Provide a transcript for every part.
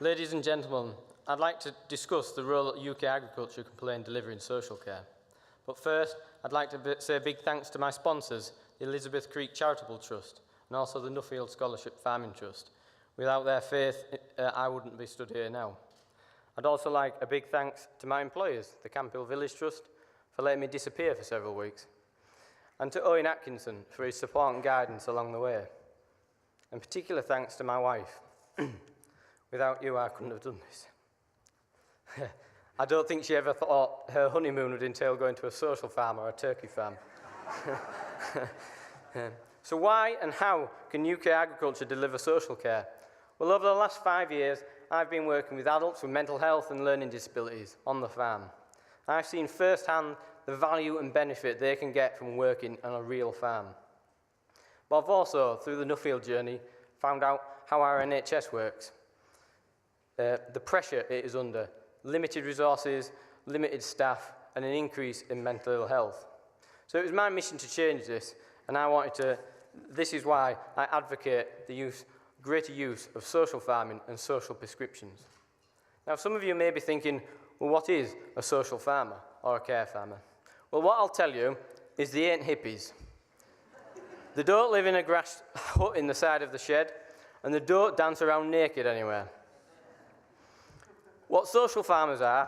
Ladies and gentlemen, I'd like to discuss the role that UK agriculture can play in delivering social care. But first, I'd like to say a big thanks to my sponsors, the Elizabeth Creek Charitable Trust and also the Nuffield Farming Trust. Without their faith, I wouldn't be stood here now. I'd also like a big thanks to my employers, the Camphill Village Trust, for letting me disappear for several weeks, and to Owen Atkinson for his support and guidance along the way. And particular thanks to my wife. Without you, I couldn't have done this. I don't think she ever thought her honeymoon would entail going to a social farm or a turkey farm. So why and how can UK agriculture deliver social care? Well, over the last 5 years, I've been working with adults with mental health and learning disabilities on the farm. I've seen firsthand the value and benefit they can get from working on a real farm. But I've also, through the Nuffield journey, found out how our NHS works. The pressure it is under, limited resources, limited staff, and an increase in mental ill health. So it was my mission to change this, and this is why I advocate the greater use of social farming and social prescriptions. Now, some of you may be thinking, well, what is a social farmer or a care farmer? Well, what I'll tell you is they ain't hippies. They don't live in a grass hut in the side of the shed, and they don't dance around naked anywhere. What social farmers are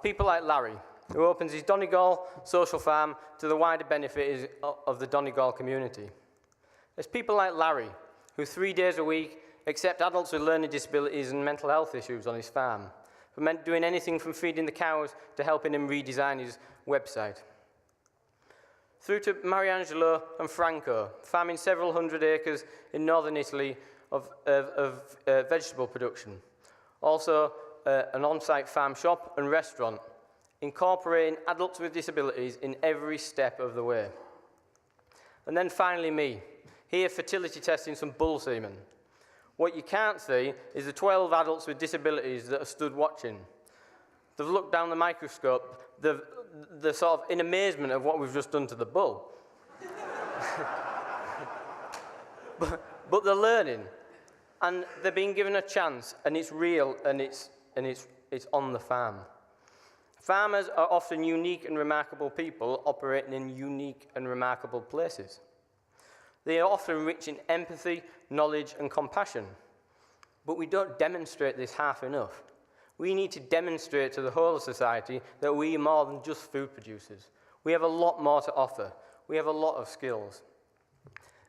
people like Larry, who opens his Donegal social farm to the wider benefit of the Donegal community. There's people like Larry, who 3 days a week accept adults with learning disabilities and mental health issues on his farm, from doing anything from feeding the cows to helping him redesign his website. Through to Mariangelo and Franco, farming several hundred acres in northern Italy of vegetable production. Also, an on-site farm shop and restaurant, incorporating adults with disabilities in every step of the way. And then finally me, here fertility testing some bull semen. What you can't see is the 12 adults with disabilities that are stood watching. They've looked down the microscope, they're sort of in amazement of what we've just done to the bull. but they're learning, and they're being given a chance, and it's real, and it's on the farm. Farmers are often unique and remarkable people operating in unique and remarkable places. They are often rich in empathy, knowledge, and compassion. But we don't demonstrate this half enough. We need to demonstrate to the whole of society that we are more than just food producers. We have a lot more to offer. We have a lot of skills.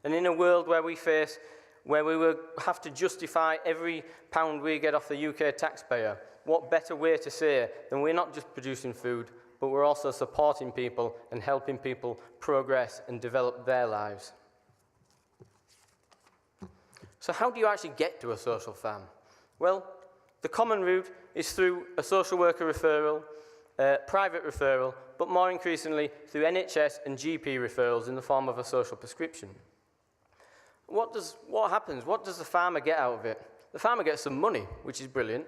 And in a world where we will have to justify every pound we get off the UK taxpayer, what better way to say than we're not just producing food, but we're also supporting people and helping people progress and develop their lives. So how do you actually get to a social farm? Well, the common route is through a social worker referral, private referral, but more increasingly through NHS and GP referrals in the form of a social prescription. What happens? What does the farmer get out of it? The farmer gets some money, which is brilliant,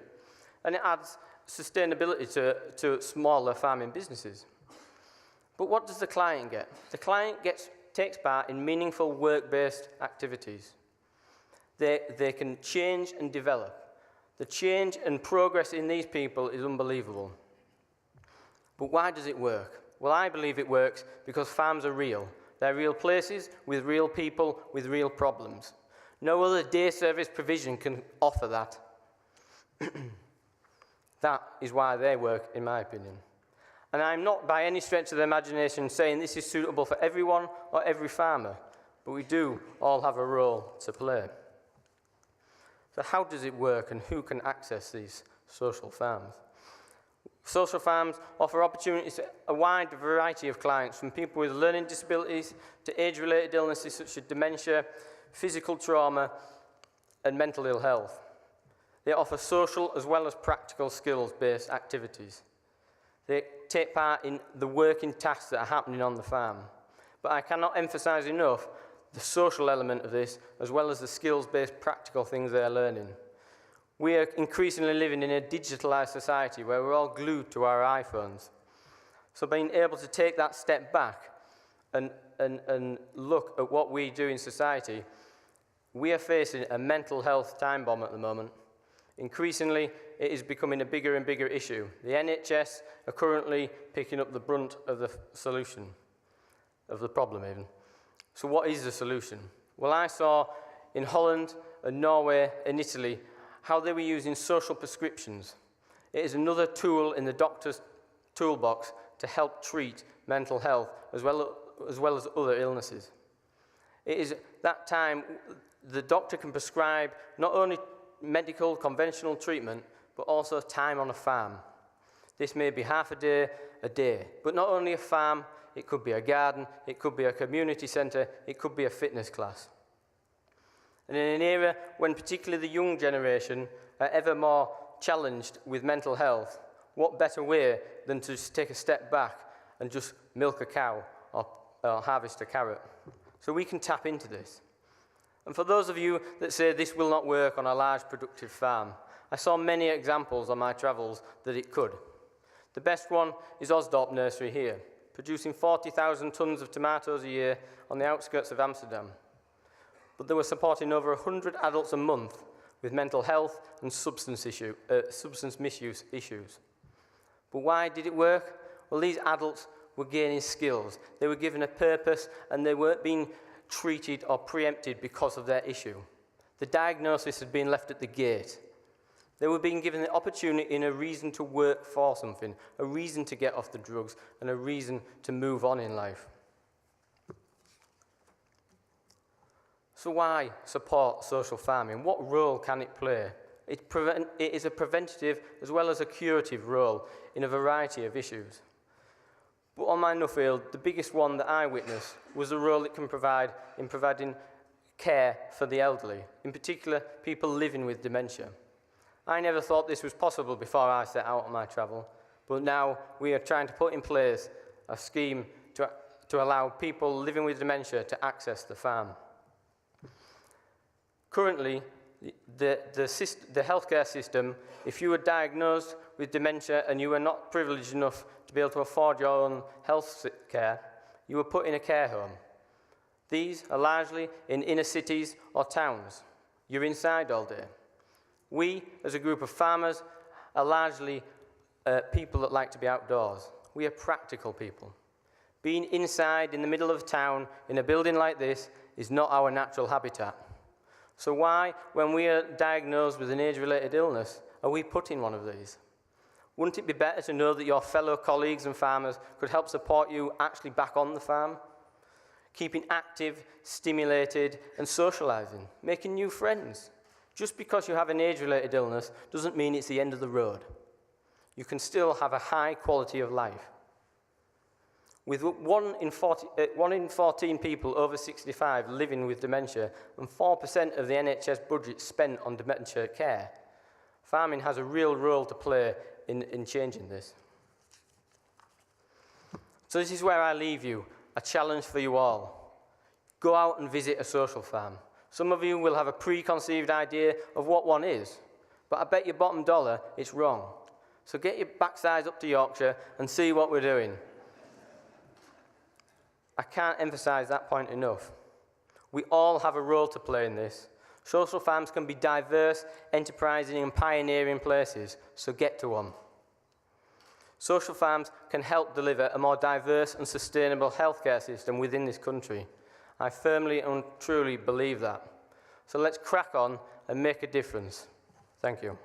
and it adds sustainability to smaller farming businesses. But what does the client get? The client takes part in meaningful work-based activities. They can change and develop. The change and progress in these people is unbelievable. But why does it work? Well, I believe it works because farms are real. They're real places with real people with real problems. No other day service provision can offer that. That is why they work, in my opinion. And I'm not by any stretch of the imagination saying this is suitable for everyone or every farmer, but we do all have a role to play. So how does it work, and who can access these social farms? Social farms offer opportunities to a wide variety of clients, from people with learning disabilities to age-related illnesses such as dementia, physical trauma, and mental ill health. They offer social as well as practical skills-based activities. They take part in the working tasks that are happening on the farm. But I cannot emphasize enough the social element of this, as well as the skills-based practical things they're learning. We are increasingly living in a digitalized society where we're all glued to our iPhones. So being able to take that step back and look at what we do in society, we are facing a mental health time bomb at the moment. Increasingly, it is becoming a bigger and bigger issue. The NHS are currently picking up the brunt of the solution, of the problem even. So what is the solution? Well, I saw in Holland and Norway and Italy how they were using social prescriptions. It is another tool in the doctor's toolbox to help treat mental health as well as other illnesses. It is that time the doctor can prescribe not only medical, conventional treatment, but also time on a farm. This may be half a day, but not only a farm, it could be a garden, it could be a community centre, it could be a fitness class. And in an era when particularly the young generation are ever more challenged with mental health, what better way than to just take a step back and just milk a cow or harvest a carrot? So we can tap into this. And for those of you that say this will not work on a large productive farm, I saw many examples on my travels that it could. The best one is Osdorp Nursery here, producing 40,000 tonnes of tomatoes a year on the outskirts of Amsterdam. But they were supporting over 100 adults a month with mental health and substance misuse issues. But why did it work? Well, these adults were gaining skills. They were given a purpose and they weren't being treated or preempted because of their issue. The diagnosis had been left at the gate. They were being given the opportunity and a reason to work for something, a reason to get off the drugs, and a reason to move on in life. So why support social farming? What role can it play? It is a preventative as well as a curative role in a variety of issues. But on my Nuffield, the biggest one that I witnessed was the role it can provide in providing care for the elderly, in particular people living with dementia. I never thought this was possible before I set out on my travel, but now we are trying to put in place a scheme to allow people living with dementia to access the farm. Currently, the healthcare system, if you were diagnosed with dementia and you were not privileged enough to be able to afford your own health care, you were put in a care home. These are largely in inner cities or towns. You're inside all day. We, as a group of farmers, are largely people that like to be outdoors. We are practical people. Being inside in the middle of town in a building like this is not our natural habitat. So why, when we are diagnosed with an age-related illness, are we put in one of these? Wouldn't it be better to know that your fellow colleagues and farmers could help support you actually back on the farm? Keeping active, stimulated, and socialising, making new friends. Just because you have an age-related illness doesn't mean it's the end of the road. You can still have a high quality of life. With 1 in 14 people over 65 living with dementia and 4% of the NHS budget spent on dementia care, farming has a real role to play in changing this. So this is where I leave you, a challenge for you all. Go out and visit a social farm. Some of you will have a preconceived idea of what one is, but I bet your bottom dollar it's wrong. So get your backsides up to Yorkshire and see what we're doing. I can't emphasise that point enough. We all have a role to play in this. Social farms can be diverse, enterprising and pioneering places, so get to one. Social farms can help deliver a more diverse and sustainable healthcare system within this country. I firmly and truly believe that. So let's crack on and make a difference. Thank you.